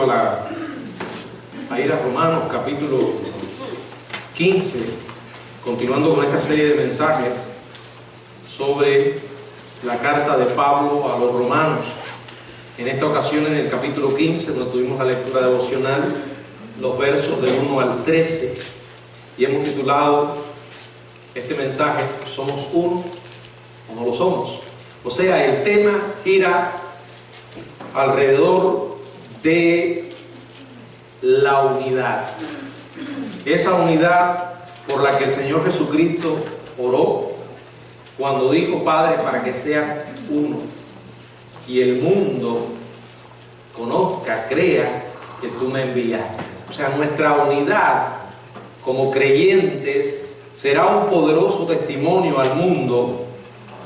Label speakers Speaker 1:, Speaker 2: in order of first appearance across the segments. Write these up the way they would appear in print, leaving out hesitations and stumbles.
Speaker 1: a ir a Romanos capítulo 15, continuando con esta serie de mensajes sobre la carta de Pablo a los romanos. En esta ocasión, en el capítulo 15, donde tuvimos la lectura devocional, los versos del 1 al 13, y hemos titulado este mensaje ¿Somos uno o no lo somos? O sea, el tema gira alrededor de la unidad, esa unidad por la que el Señor Jesucristo oró cuando dijo: Padre, para que sean uno y el mundo conozca, crea que tú me enviaste. O sea, nuestra unidad como creyentes será un poderoso testimonio al mundo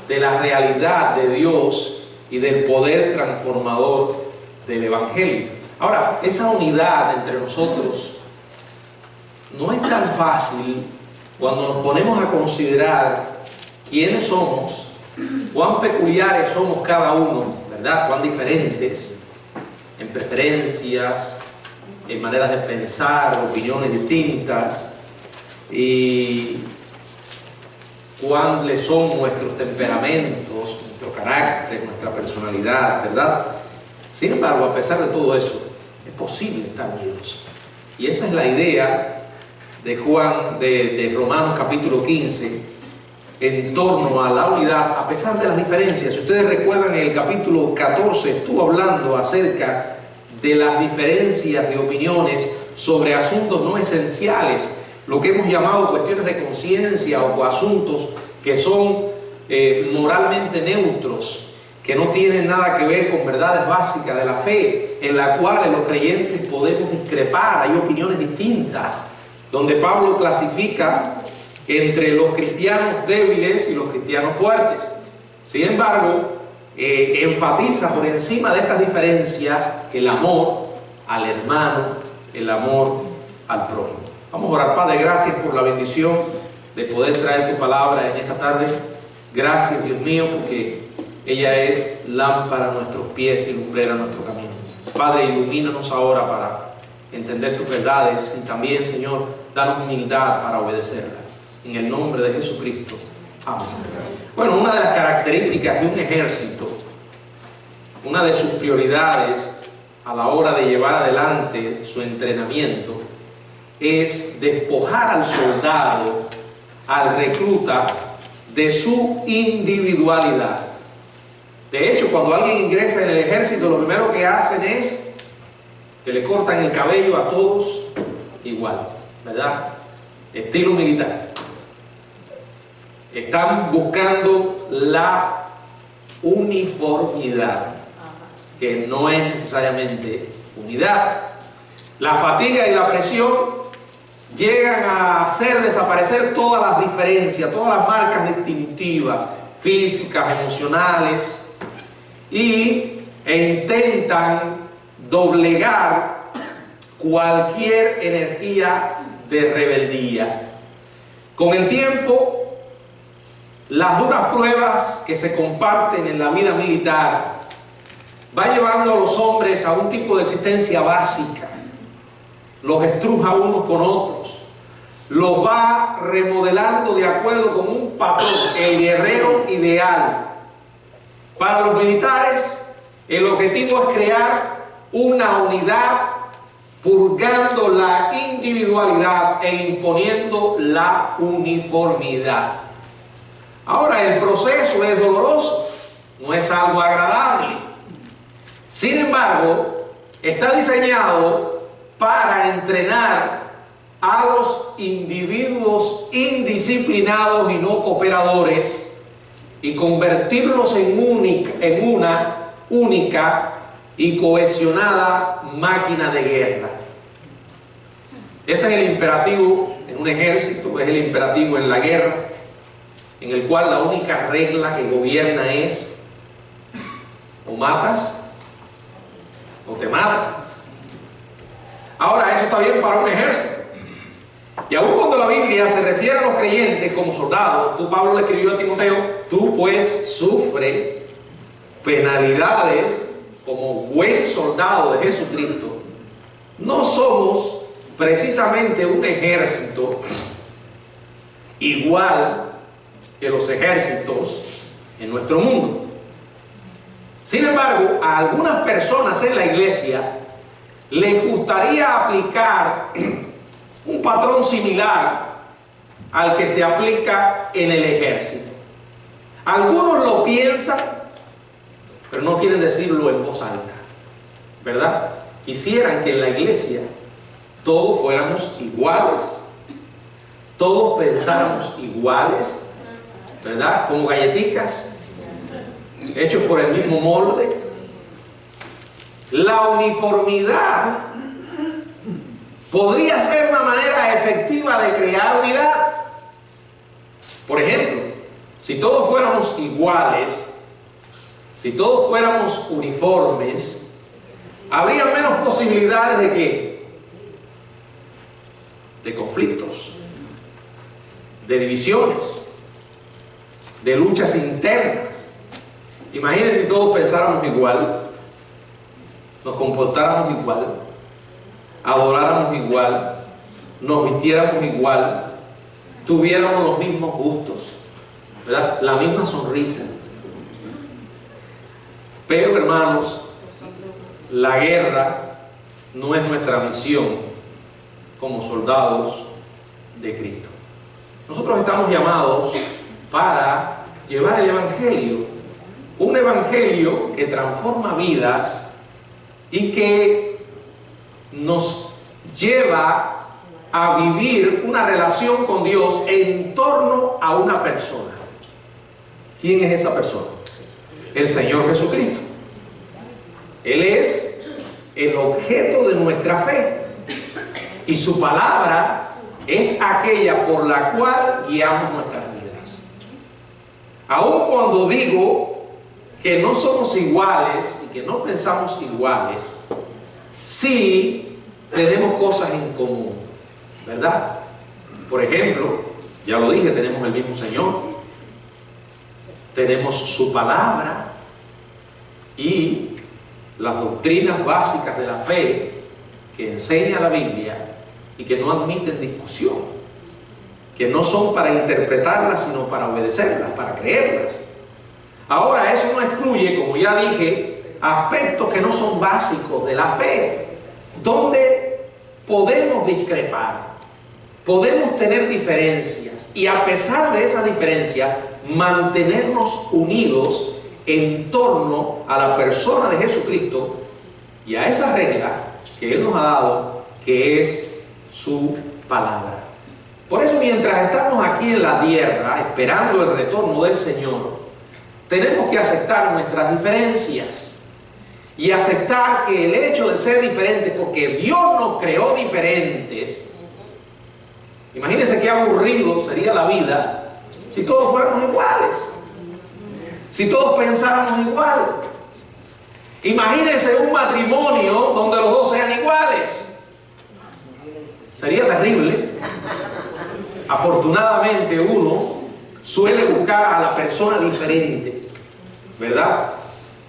Speaker 1: de la realidad de Dios y del poder transformador del Evangelio. Ahora, esa unidad entre nosotros no es tan fácil cuando nos ponemos a considerar quiénes somos, cuán peculiares somos cada uno, ¿verdad? Cuán diferentes en preferencias, en maneras de pensar, opiniones distintas, y cuáles son nuestros temperamentos, nuestro carácter, nuestra personalidad, ¿verdad? Sin embargo, a pesar de todo eso, es posible estar unidos. Y esa es la idea de Romanos capítulo 15, en torno a la unidad, a pesar de las diferencias. Si ustedes recuerdan, en el capítulo 14 estuvo hablando acerca de las diferencias de opiniones sobre asuntos no esenciales, lo que hemos llamado cuestiones de conciencia o asuntos que son moralmente neutros, que no tienen nada que ver con verdades básicas de la fe, en la cual los creyentes podemos discrepar. Hay opiniones distintas, donde Pablo clasifica entre los cristianos débiles y los cristianos fuertes. Sin embargo, enfatiza por encima de estas diferencias el amor al hermano, el amor al prójimo. Vamos a orar. Padre, gracias por la bendición de poder traer tu palabra en esta tarde. Gracias, Dios mío, porque ella es lámpara a nuestros pies y lumbrera a nuestro camino. Padre, ilumínanos ahora para entender tus verdades, y también, Señor, danos humildad para obedecerlas. En el nombre de Jesucristo. Amén. Bueno, una de las características de un ejército, una de sus prioridades a la hora de llevar adelante su entrenamiento, es despojar al soldado, al recluta, de su individualidad. De hecho, cuando alguien ingresa en el ejército, lo primero que hacen es que le cortan el cabello a todos igual, ¿verdad? Estilo militar. Están buscando la uniformidad, que no es necesariamente unidad. La fatiga y la presión llegan a hacer desaparecer todas las diferencias, todas las marcas distintivas, físicas, emocionales, e intentan doblegar cualquier energía de rebeldía. Con el tiempo, las duras pruebas que se comparten en la vida militar va llevando a los hombres a un tipo de existencia básica. Los estruja unos con otros, los va remodelando de acuerdo con un patrón, el guerrero ideal. Para los militares, el objetivo es crear una unidad, purgando la individualidad e imponiendo la uniformidad. Ahora, el proceso es doloroso, no es algo agradable. Sin embargo, está diseñado para entrenar a los individuos indisciplinados y no cooperadores y convertirlos en una única y cohesionada máquina de guerra. Ese es el imperativo en un ejército, es el imperativo en la guerra, en el cual la única regla que gobierna es: o matas o te matan. Ahora, eso está bien para un ejército. Y aun cuando la Biblia se refiere a los creyentes como soldados, Pablo le escribió a Timoteo: tú pues sufre penalidades como buen soldado de Jesucristo, no somos precisamente un ejército igual que los ejércitos en nuestro mundo. Sin embargo, a algunas personas en la iglesia les gustaría aplicar un patrón similar al que se aplica en el ejército. Algunos lo piensan, pero no quieren decirlo en voz alta, ¿verdad? Quisieran que en la iglesia todos fuéramos iguales, todos pensáramos iguales, ¿verdad? Como galletitas, hechos por el mismo molde. La uniformidad podría ser una manera efectiva de crear unidad. Por ejemplo, si todos fuéramos iguales, si todos fuéramos uniformes, habría menos posibilidades de ¿qué? De conflictos, de divisiones, de luchas internas. Imagínense si todos pensáramos igual, nos comportáramos igual, adoráramos igual, nos vistiéramos igual, tuviéramos los mismos gustos, ¿verdad? La misma sonrisa. Pero, hermanos, la guerra no es nuestra misión como soldados de Cristo. Nosotros estamos llamados para llevar el Evangelio, un Evangelio que transforma vidas y que nos lleva a vivir una relación con Dios en torno a una persona. ¿Quién es esa persona? El Señor Jesucristo. Él es el objeto de nuestra fe y su palabra es aquella por la cual guiamos nuestras vidas. Aun cuando digo que no somos iguales y que no pensamos iguales, sí tenemos cosas en común, ¿verdad? Por ejemplo, ya lo dije, tenemos el mismo Señor, tenemos su palabra y las doctrinas básicas de la fe que enseña la Biblia y que no admiten discusión, que no son para interpretarlas sino para obedecerlas, para creerlas. Ahora, eso no excluye, como ya dije, aspectos que no son básicos de la fe, donde podemos discrepar, podemos tener diferencias y a pesar de esas diferencias mantenernos unidos en torno a la persona de Jesucristo y a esa regla que Él nos ha dado, que es su palabra. Por eso, mientras estamos aquí en la tierra esperando el retorno del Señor, tenemos que aceptar nuestras diferencias y aceptar que el hecho de ser diferentes, porque Dios nos creó diferentes. Imagínense qué aburrido sería la vida si todos fuéramos iguales, si todos pensáramos igual. Imagínense un matrimonio donde los dos sean iguales. Sería terrible. Afortunadamente uno suele buscar a la persona diferente, ¿verdad?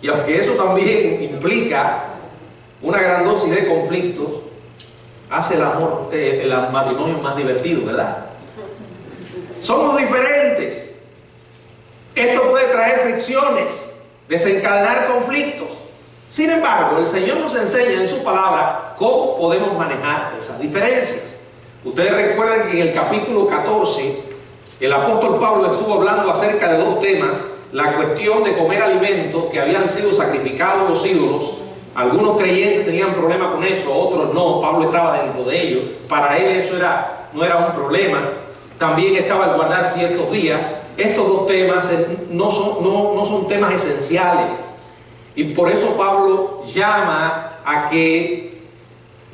Speaker 1: Y aunque eso también implica una gran dosis de conflictos, hace el amor, el matrimonio más divertido, ¿verdad? Somos diferentes. Esto puede traer fricciones, desencadenar conflictos. Sin embargo, el Señor nos enseña en su palabra cómo podemos manejar esas diferencias. Ustedes recuerdan que en el capítulo 14, el apóstol Pablo estuvo hablando acerca de dos temas: la cuestión de comer alimentos que habían sido sacrificados a los ídolos. Algunos creyentes tenían problema con eso, otros no. Pablo estaba dentro de ellos. Para él eso no era un problema. También estaba el guardar ciertos días. Estos dos temas no son temas esenciales. Y por eso Pablo llama a que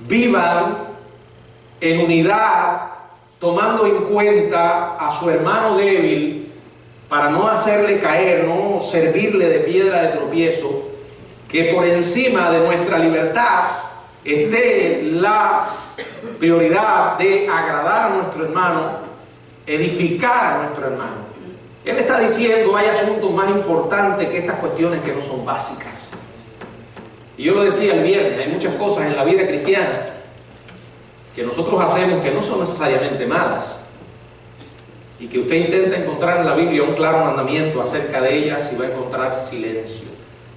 Speaker 1: vivan en unidad, tomando en cuenta a su hermano débil, para no hacerle caer, no servirle de piedra de tropiezo, que por encima de nuestra libertad esté la prioridad de agradar a nuestro hermano, edificar a nuestro hermano. Él está diciendo, hay asuntos más importantes que estas cuestiones que no son básicas. Y yo lo decía el viernes, hay muchas cosas en la vida cristiana que nosotros hacemos que no son necesariamente malas, y que usted intenta encontrar en la Biblia un claro mandamiento acerca de ellas y va a encontrar silencio,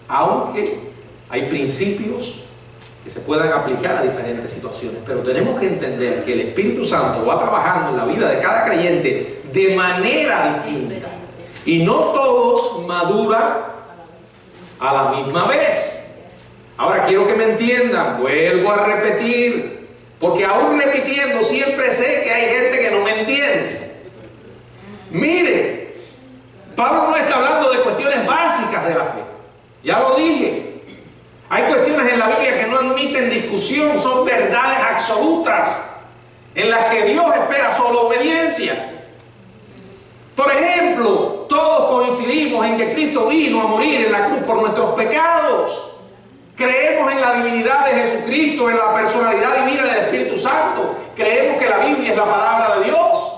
Speaker 1: aunque hay principios que se puedan aplicar a diferentes situaciones. Pero tenemos que entender que el Espíritu Santo va trabajando en la vida de cada creyente de manera distinta, y no todos maduran a la misma vez. Ahora quiero que me entiendan, vuelvo a repetir, porque aún repitiendo siempre sé que hay gente que no me entiende. Mire, Pablo no está hablando de cuestiones básicas de la fe, ya lo dije. Hay cuestiones en la Biblia que no admiten discusión, son verdades absolutas en las que Dios espera solo obediencia. Por ejemplo, todos coincidimos en que Cristo vino a morir en la cruz por nuestros pecados. Creemos en la divinidad de Jesucristo, en la personalidad divina del Espíritu Santo. Creemos que la Biblia es la palabra de Dios.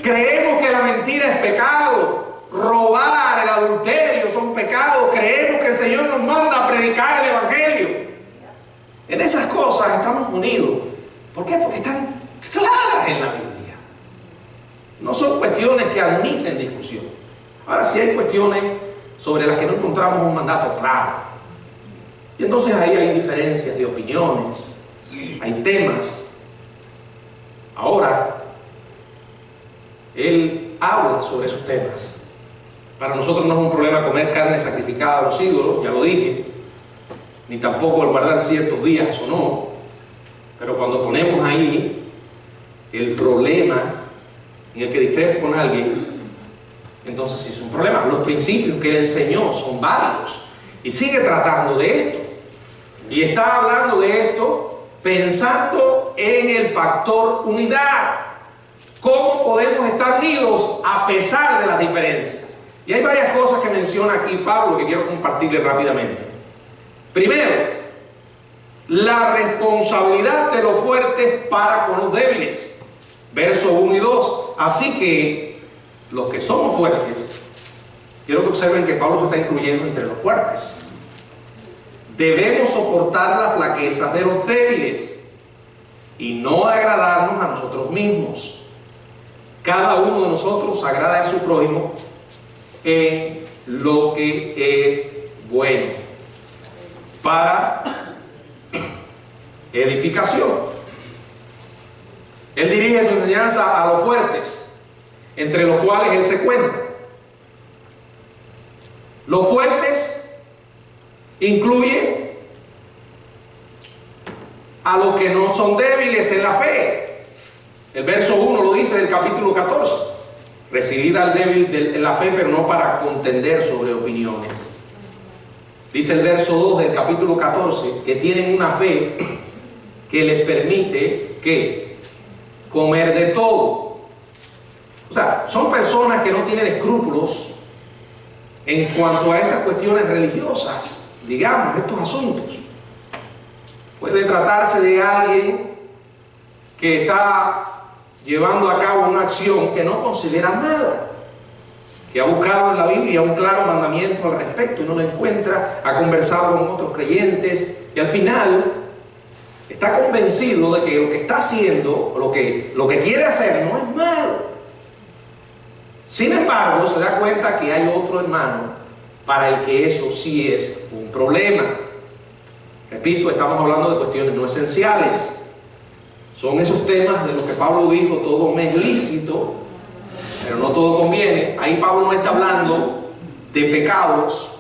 Speaker 1: Creemos que la mentira es pecado, robar, el adulterio son pecados. Creemos que el Señor nos manda a predicar el Evangelio. En esas cosas estamos unidos. ¿Por qué? Porque están claras en la Biblia. No son cuestiones que admiten discusión. Ahora sí hay cuestiones sobre las que no encontramos un mandato claro. Y entonces ahí hay diferencias de opiniones, hay temas. Ahora, él habla sobre esos temas. Para nosotros no es un problema comer carne sacrificada a los ídolos, ya lo dije, ni tampoco el guardar ciertos días o no. Pero cuando ponemos ahí el problema en el que discrepo con alguien, entonces sí es un problema. Los principios que él enseñó son válidos y sigue tratando de esto. Y está hablando de esto pensando en el factor unidad. ¿Cómo podemos estar unidos a pesar de las diferencias? Y hay varias cosas que menciona aquí Pablo que quiero compartirles rápidamente. Primero, la responsabilidad de los fuertes para con los débiles. Versos 1 y 2. Así que los que somos fuertes, quiero que observen que Pablo se está incluyendo entre los fuertes. Debemos soportar las flaquezas de los débiles y no agradarnos a nosotros mismos. Cada uno de nosotros agrada a su prójimo en lo que es bueno para edificación. Él dirige su enseñanza a los fuertes, entre los cuales él se cuenta. Los fuertes incluye a los que no son débiles en la fe. El verso 1 lo dice del capítulo 14. Recibid al débil en la fe, pero no para contender sobre opiniones. Dice el verso 2 del capítulo 14 que tienen una fe que les permite ¿qué? Comer de todo. O sea, son personas que no tienen escrúpulos en cuanto a estas cuestiones religiosas, digamos, estos asuntos. Puede tratarse de alguien que está llevando a cabo una acción que no considera nada, que ha buscado en la Biblia un claro mandamiento al respecto y no lo encuentra, ha conversado con otros creyentes y al final está convencido de que lo que está haciendo, lo que quiere hacer no es malo. Sin embargo, se da cuenta que hay otro hermano para el que eso sí es un problema. Repito, estamos hablando de cuestiones no esenciales. Son esos temas de los que Pablo dijo, todo me es lícito, pero no todo conviene. Ahí Pablo no está hablando de pecados,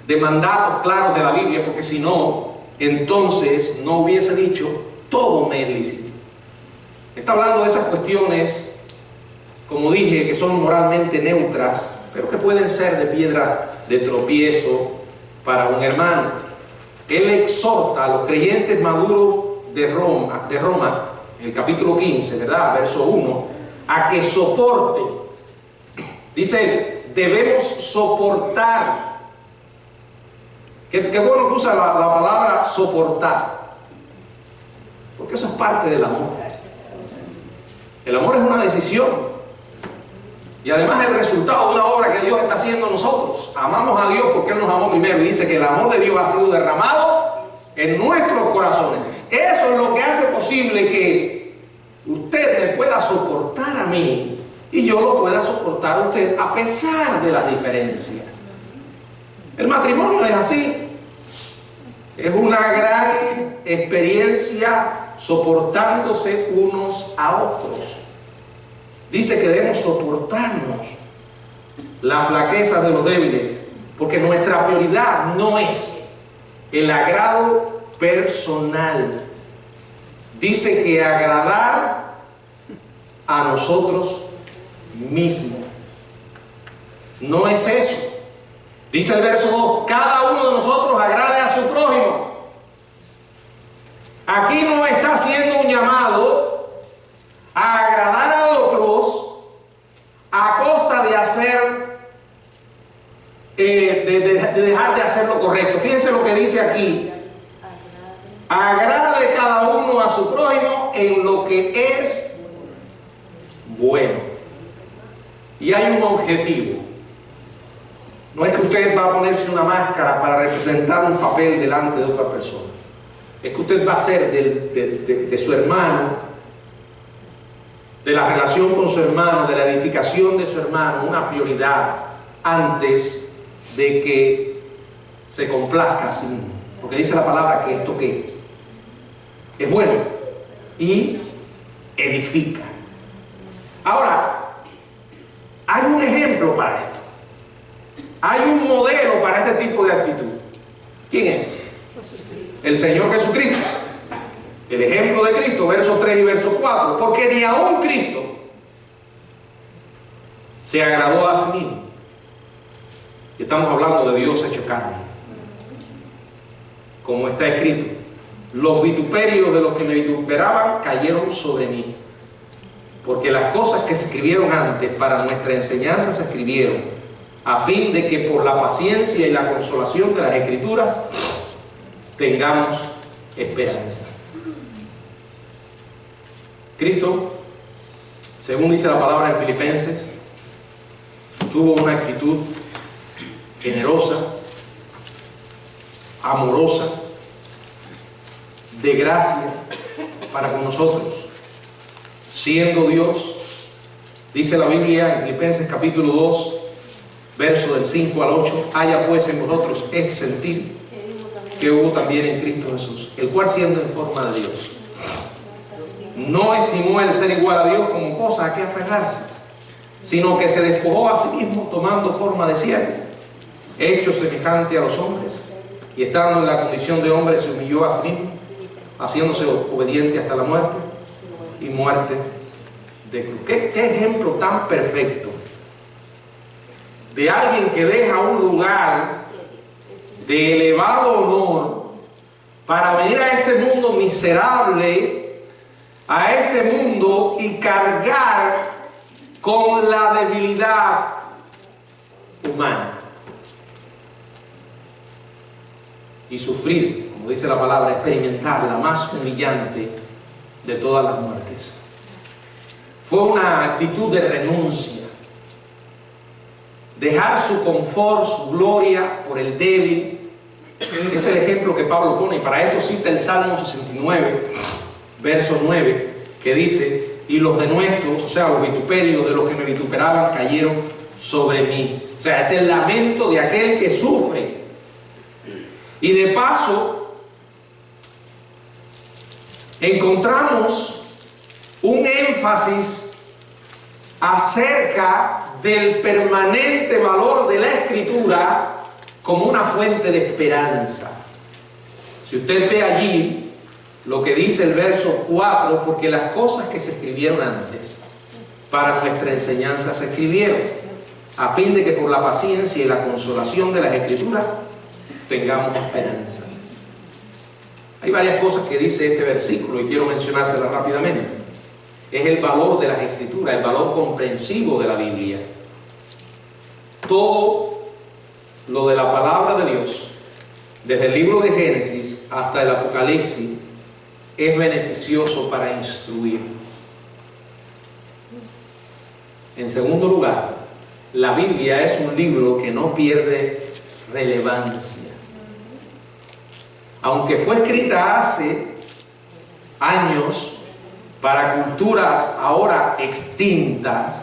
Speaker 1: de mandatos claros de la Biblia, porque si no, entonces no hubiese dicho, todo me es lícito. Está hablando de esas cuestiones, como dije, que son moralmente neutras, pero que pueden ser de piedra de tropiezo para un hermano. Él exhorta a los creyentes maduros de Roma, en el capítulo 15, ¿verdad? Verso 1, a que soporten. Dice, debemos soportar. Qué bueno que usa la palabra soportar, porque eso es parte del amor. El amor es una decisión y además es el resultado de una obra que Dios está haciendo en nosotros. Amamos a Dios porque Él nos amó primero y dice que el amor de Dios ha sido derramado en nuestros corazones. Eso es lo que hace posible que usted me pueda soportar a mí y yo lo pueda soportar a usted a pesar de las diferencias. El matrimonio es así. Es una gran experiencia soportándose unos a otros. Dice que debemos soportarnos las flaquezas de los débiles, porque nuestra prioridad no es el agrado personal. Dice que agradar a nosotros mismos. No es eso. Dice el verso 2, cada uno de nosotros agrade a su prójimo. Aquí no está haciendo un llamado a agradar a otros a costa de hacer, de dejar de hacer lo correcto. Fíjense lo que dice aquí. Agrade cada uno a su prójimo en lo que es bueno. Y hay un objetivo. No es que usted va a ponerse una máscara para representar un papel delante de otra persona. Es que usted va a hacer de su hermano, de la relación con su hermano, de la edificación de su hermano, una prioridad antes de que se complazca a sí mismo. Porque dice la palabra que esto que es bueno y edifica. Ahora, hay un ejemplo para esto. Hay un modelo para este tipo de actitud. ¿Quién es? El Señor Jesucristo. El ejemplo de Cristo, versos 3 y verso 4. Porque ni aun Cristo se agradó a sí mismo. Y estamos hablando de Dios hecho carne. Como está escrito, los vituperios de los que me vituperaban cayeron sobre mí. Porque las cosas que se escribieron antes para nuestra enseñanza se escribieron a fin de que por la paciencia y la consolación de las Escrituras tengamos esperanza. Cristo, según dice la palabra en Filipenses, tuvo una actitud generosa, amorosa, de gracia para con nosotros, siendo Dios. Dice la Biblia en Filipenses capítulo 2, verso del 5 al 8, haya pues en vosotros este sentir que hubo también en Cristo Jesús, el cual siendo en forma de Dios, no estimó el ser igual a Dios como cosa a que aferrarse, sino que se despojó a sí mismo tomando forma de siervo, hecho semejante a los hombres, y estando en la condición de hombre se humilló a sí mismo, haciéndose obediente hasta la muerte y muerte de cruz. ¿Qué ejemplo tan perfecto de alguien que deja un lugar de elevado honor para venir a este mundo miserable, a este mundo y cargar con la debilidad humana y sufrir, como dice la palabra, experimentar la más humillante de todas las muertes? Fue una actitud de renuncia. Dejar su confort, su gloria por el débil. Es el ejemplo que Pablo pone, y para esto cita el Salmo 69, verso 9, que dice, y los denuestos, o sea, los vituperios de los que me vituperaban cayeron sobre mí. O sea, es el lamento de aquel que sufre. Y de paso, encontramos un énfasis acerca del permanente valor de la Escritura como una fuente de esperanza. Si usted ve allí lo que dice el verso 4, porque las cosas que se escribieron antes para nuestra enseñanza se escribieron, a fin de que por la paciencia y la consolación de las Escrituras tengamos esperanza. Hay varias cosas que dice este versículo y quiero mencionárselas rápidamente. Es el valor de las Escrituras, el valor comprensivo de la Biblia. Todo lo de la palabra de Dios, desde el libro de Génesis hasta el Apocalipsis, es beneficioso para instruir. En segundo lugar, la Biblia es un libro que no pierde relevancia. Aunque fue escrita hace años, para culturas ahora extintas,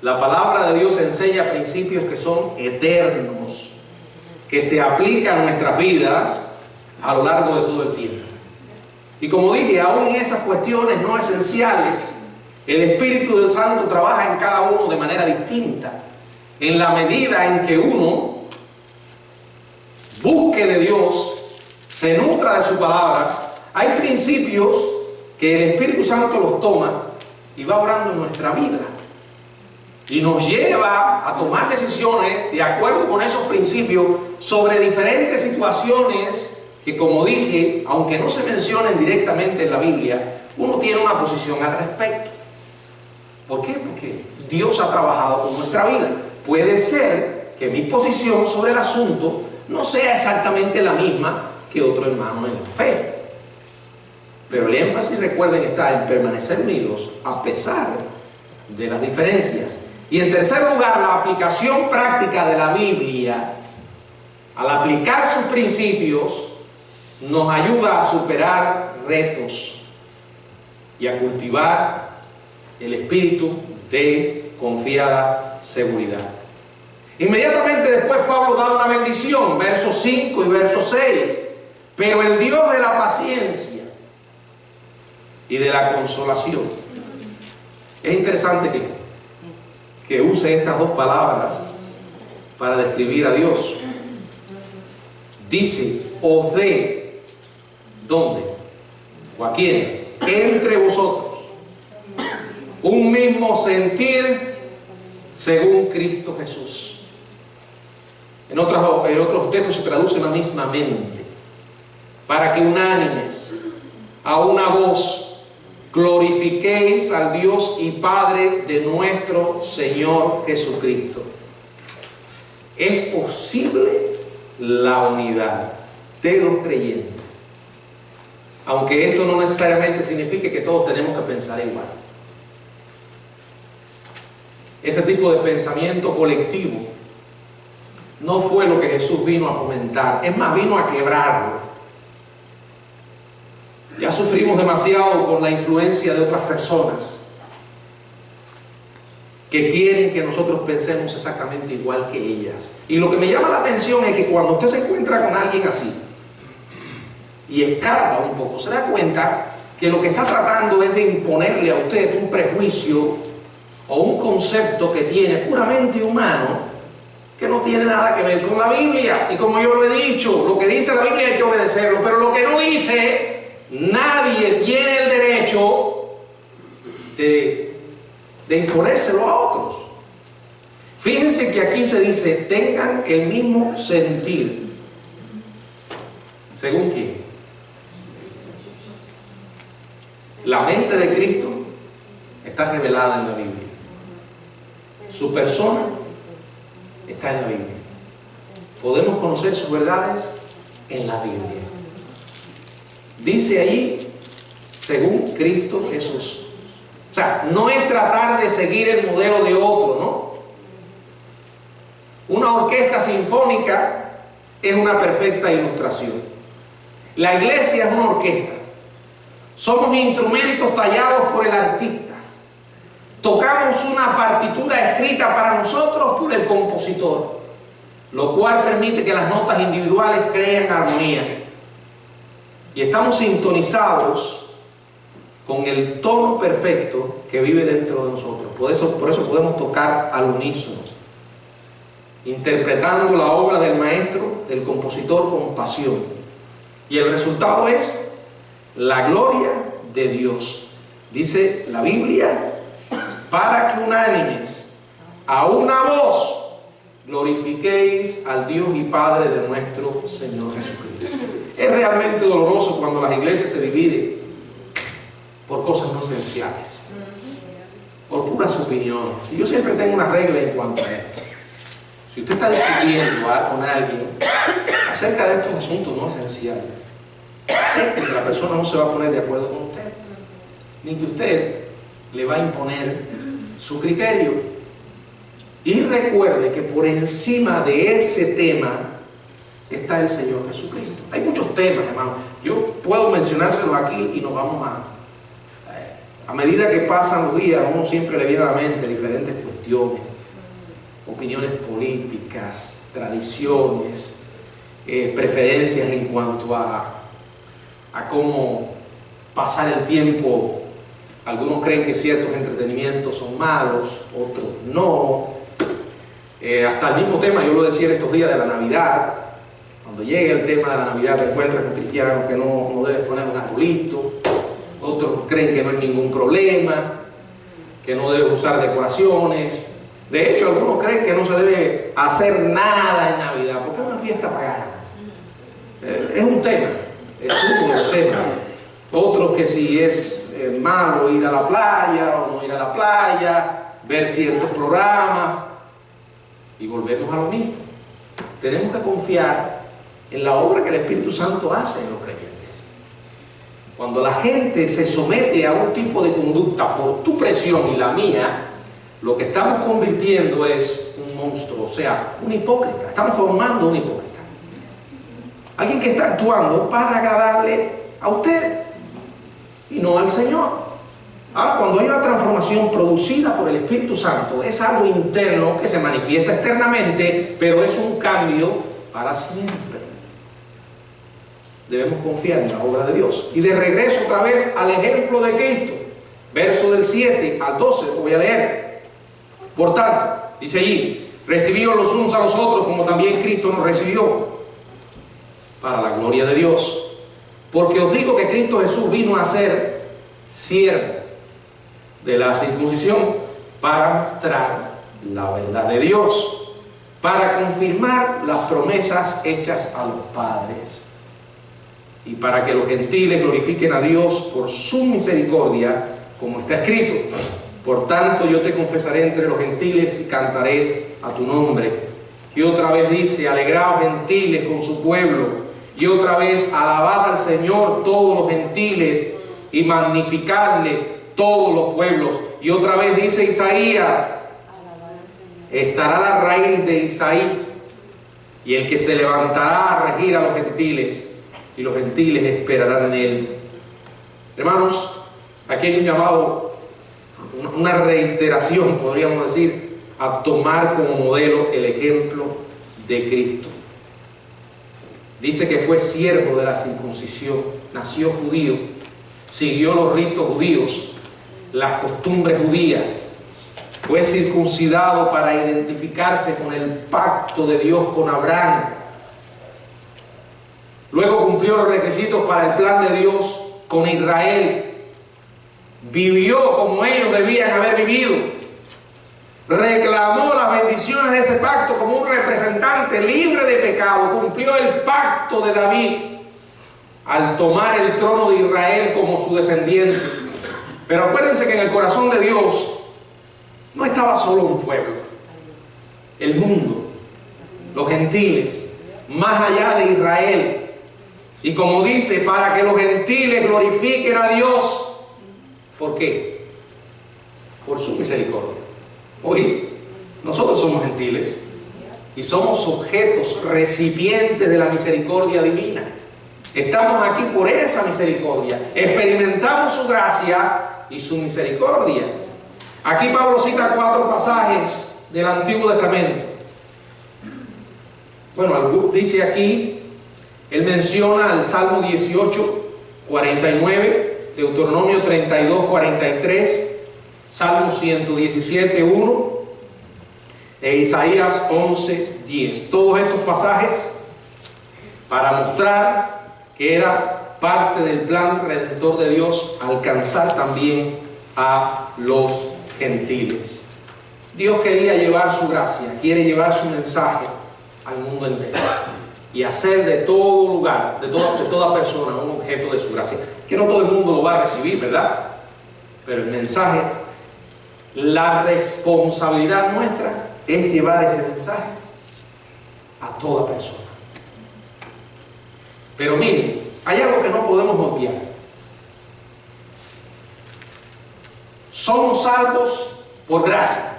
Speaker 1: la palabra de Dios enseña principios que son eternos, que se aplican a nuestras vidas a lo largo de todo el tiempo. Y como dije, aún en esas cuestiones no esenciales, el Espíritu del Santo trabaja en cada uno de manera distinta. En la medida en que uno busque de Dios, se nutra de su palabra, hay principios que el Espíritu Santo los toma y va obrando en nuestra vida. Y nos lleva a tomar decisiones de acuerdo con esos principios sobre diferentes situaciones que, como dije, aunque no se mencionen directamente en la Biblia, uno tiene una posición al respecto. ¿Por qué? Porque Dios ha trabajado con nuestra vida. Puede ser que mi posición sobre el asunto no sea exactamente la misma que otro hermano en la fe. Pero el énfasis, recuerden, está en permanecer unidos a pesar de las diferencias. Y en tercer lugar, la aplicación práctica de la Biblia, al aplicar sus principios, nos ayuda a superar retos y a cultivar el espíritu de confiada seguridad. Inmediatamente después Pablo da una bendición, versos 5 y verso 6. Pero el Dios de la paciencia y de la consolación. Es interesante que use estas dos palabras para describir a Dios. Dice, os dé, ¿dónde? ¿O a quiénes? Entre vosotros un mismo sentir según Cristo Jesús. En otros textos se traduce la misma mente, para que unánimes, a una voz, glorifiquéis al Dios y Padre de nuestro Señor Jesucristo. Es posible la unidad de los creyentes, aunque esto no necesariamente signifique que todos tenemos que pensar igual. Ese tipo de pensamiento colectivo no fue lo que Jesús vino a fomentar, es más, vino a quebrarlo. Ya sufrimos demasiado con la influencia de otras personas que quieren que nosotros pensemos exactamente igual que ellas. Y lo que me llama la atención es que cuando usted se encuentra con alguien así y escarba un poco, se da cuenta que lo que está tratando es de imponerle a usted un prejuicio o un concepto que tiene puramente humano, que no tiene nada que ver con la Biblia. Y como yo lo he dicho, lo que dice la Biblia hay que obedecerlo, pero lo que no dice, nadie tiene el derecho de imponérselo a otros. Fíjense que aquí se dice, tengan el mismo sentir. ¿Según quién? La mente de Cristo está revelada en la Biblia. Su persona está en la Biblia. Podemos conocer sus verdades en la Biblia. Dice ahí, según Cristo Jesús. O sea, no es tratar de seguir el modelo de otro, ¿no? Una orquesta sinfónica es una perfecta ilustración. La iglesia es una orquesta. Somos instrumentos tallados por el artista. Tocamos una partitura escrita para nosotros por el compositor, lo cual permite que las notas individuales creen armonía. Y estamos sintonizados con el tono perfecto que vive dentro de nosotros. Por eso podemos tocar al unísono, interpretando la obra del maestro, del compositor, con pasión. Y el resultado es la gloria de Dios. Dice la Biblia, para que unánimes, a una voz, glorifiquéis al Dios y Padre de nuestro Señor Jesucristo. Es realmente doloroso cuando las iglesias se dividen por cosas no esenciales, por puras opiniones. Y yo siempre tengo una regla en cuanto a esto. Si usted está discutiendo con alguien acerca de estos asuntos no esenciales, acepte que la persona no se va a poner de acuerdo con usted, ni que usted le va a imponer su criterio. Y recuerde que por encima de ese tema está el Señor Jesucristo. Hay muchos temas, hermano. Yo puedo mencionárselos aquí y nos vamos a medida que pasan los días, a uno siempre le viene a la mente diferentes cuestiones, opiniones políticas, tradiciones, preferencias en cuanto a cómo pasar el tiempo. Algunos creen que ciertos entretenimientos son malos, otros no. Hasta el mismo tema, yo lo decía en estos días de la Navidad, cuando llegue el tema de la Navidad te encuentras con cristianos que no debes poner un arbolito, otros creen que no hay ningún problema, que no debes usar decoraciones. De hecho, algunos creen que no se debe hacer nada en Navidad, porque es una fiesta pagana. Es un tema, es un tema. Otros que si es malo ir a la playa o no ir a la playa, ver ciertos programas, y volvemos a lo mismo. Tenemos que confiar en la obra que el Espíritu Santo hace en los creyentes. Cuando la gente se somete a un tipo de conducta por tu presión y la mía, lo que estamos convirtiendo es un monstruo, o sea, un hipócrita. Estamos formando un hipócrita. Alguien que está actuando para agradarle a usted y no al Señor. Ahora, cuando hay una transformación producida por el Espíritu Santo, es algo interno que se manifiesta externamente, pero es un cambio para siempre. Debemos confiar en la obra de Dios. Y de regreso otra vez al ejemplo de Cristo, verso del 7 al 12, lo voy a leer. Por tanto, dice allí, recibíos los unos a los otros como también Cristo nos recibió, para la gloria de Dios. Porque os digo que Cristo Jesús vino a ser siervo de la circuncisión para mostrar la verdad de Dios, para confirmar las promesas hechas a los padres, y para que los gentiles glorifiquen a Dios por su misericordia, como está escrito: por tanto yo te confesaré entre los gentiles y cantaré a tu nombre. Y otra vez dice: alegraos gentiles con su pueblo. Y otra vez: alabad al Señor todos los gentiles y magnificadle todos los pueblos. Y otra vez dice Isaías: estará la raíz de Isaí y el que se levantará a regir a los gentiles, y los gentiles esperarán en él. Hermanos, aquí hay un llamado, una reiteración, podríamos decir, a tomar como modelo el ejemplo de Cristo. Dice que fue siervo de la circuncisión, nació judío, siguió los ritos judíos, las costumbres judías, fue circuncidado para identificarse con el pacto de Dios con Abraham. Luego cumplió los requisitos para el plan de Dios con Israel. Vivió como ellos debían haber vivido. Reclamó las bendiciones de ese pacto como un representante libre de pecado. Cumplió el pacto de David al tomar el trono de Israel como su descendiente. Pero acuérdense que en el corazón de Dios no estaba solo un pueblo, el mundo, los gentiles, más allá de Israel. Y como dice, para que los gentiles glorifiquen a Dios. ¿Por qué? Por su misericordia. Hoy nosotros somos gentiles y somos objetos, recipientes de la misericordia divina. Estamos aquí por esa misericordia. Experimentamos su gracia y su misericordia. Aquí Pablo cita 4 pasajes del Antiguo Testamento. Bueno, dice aquí, él menciona el Salmo 18, 49, Deuteronomio 32, 43, Salmo 117, 1 e Isaías 11, 10. Todos estos pasajes para mostrar que era parte del plan redentor de Dios alcanzar también a los gentiles. Dios quería llevar su gracia, quiere llevar su mensaje al mundo entero y hacer de todo lugar, de toda persona, un objeto de su gracia. Que no todo el mundo lo va a recibir, ¿verdad? Pero el mensaje, la responsabilidad nuestra es llevar ese mensaje a toda persona. Pero miren, hay algo que no podemos obviar. Somos salvos por gracia.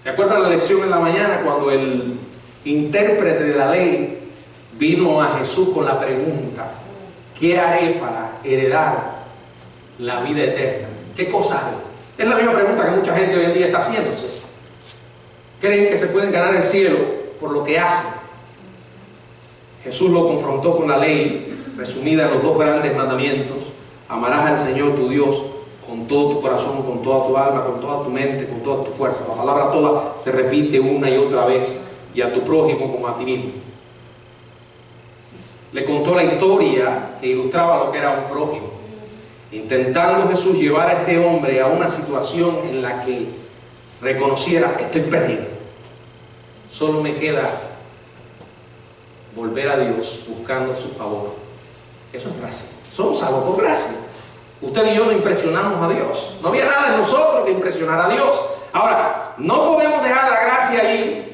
Speaker 1: ¿Se acuerdan la lección en la mañana cuando el intérprete de la ley, vino a Jesús con la pregunta: ¿qué haré para heredar la vida eterna? ¿Qué cosa haré? Es la misma pregunta que mucha gente hoy en día está haciéndose. Creen que se pueden ganar el cielo por lo que hacen. Jesús lo confrontó con la ley, resumida en los dos grandes mandamientos: amarás al Señor tu Dios con todo tu corazón, con toda tu alma, con toda tu mente, con toda tu fuerza. La palabra toda se repite una y otra vez. Y a tu prójimo como a ti mismo. Le contó la historia que ilustraba lo que era un prójimo, intentando Jesús llevar a este hombre a una situación en la que reconociera: estoy perdido, solo me queda volver a Dios buscando su favor. Eso es gracia. Somos salvos por gracia. Usted y yo no impresionamos a Dios. No había nada en nosotros que impresionar a Dios. Ahora, no podemos dejar la gracia ahí.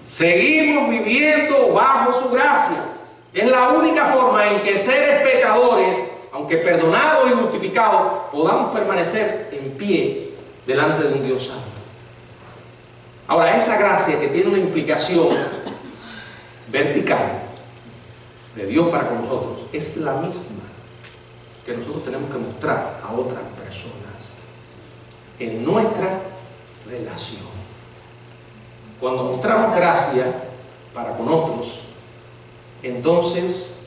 Speaker 1: Seguimos viviendo bajo su gracia. Es la única forma en que seres pecadores, aunque perdonados y justificados, podamos permanecer en pie delante de un Dios santo. Ahora, esa gracia, que tiene una implicación vertical de Dios para con nosotros, es la misma que nosotros tenemos que mostrar a otras personas en nuestra relación. Cuando mostramos gracia para con otros, entonces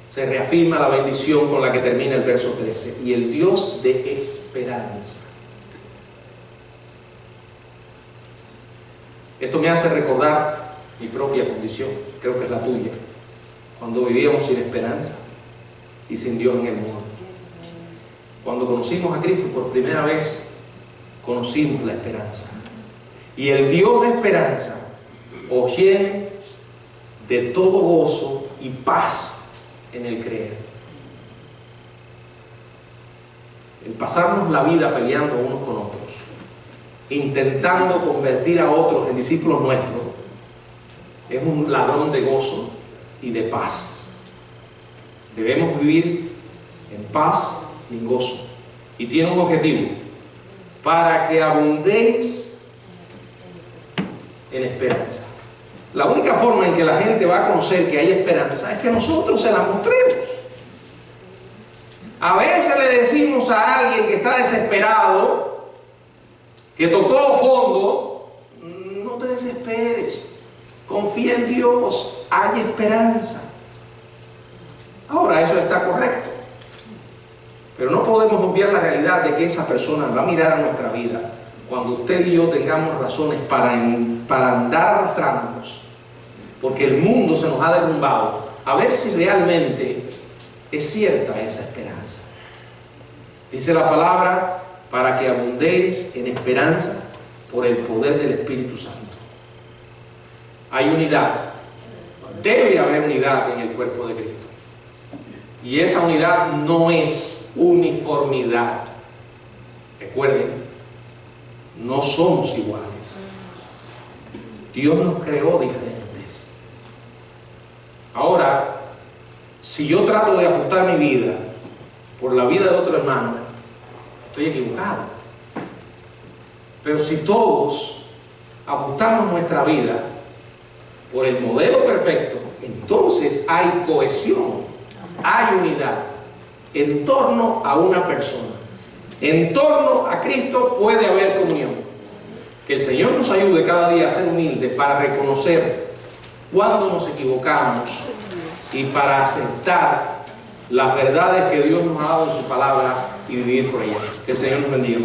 Speaker 1: se reafirma la bendición con la que termina el verso 13: y el Dios de esperanza. Esto me hace recordar mi propia condición, creo que es la tuya, cuando vivíamos sin esperanza y sin Dios en el mundo. Cuando conocimos a Cristo por primera vez, conocimos la esperanza. Y el Dios de esperanza os llene de todo gozo y paz en el creer. El pasarnos la vida peleando unos con otros, intentando convertir a otros en discípulos nuestros, es un ladrón de gozo y de paz. Debemos vivir en paz y en gozo. Y tiene un objetivo: para que abundéis en esperanza. La única forma en que la gente va a conocer que hay esperanza es que nosotros se la mostremos. A veces le decimos a alguien que está desesperado, que tocó fondo: no te desesperes, confía en Dios, hay esperanza. Ahora, eso está correcto, pero no podemos obviar la realidad de que esa persona va a mirar a nuestra vida cuando usted y yo tengamos razones para andar arrastrándonos, porque el mundo se nos ha derrumbado, a ver si realmente es cierta esa esperanza. Dice la palabra: para que abundéis en esperanza por el poder del Espíritu Santo. Hay unidad, debe haber unidad en el cuerpo de Cristo, y esa unidad no es uniformidad. Recuerden, no somos iguales. Dios nos creó diferentes. Ahora, si yo trato de ajustar mi vida por la vida de otro hermano, estoy equivocado. Pero si todos ajustamos nuestra vida por el modelo perfecto, entonces hay cohesión, hay unidad en torno a una persona. En torno a Cristo puede haber comunión. Que el Señor nos ayude cada día a ser humildes para reconocer cuando nos equivocamos y para aceptar las verdades que Dios nos ha dado en su palabra y vivir por ellas. Que el Señor nos bendiga.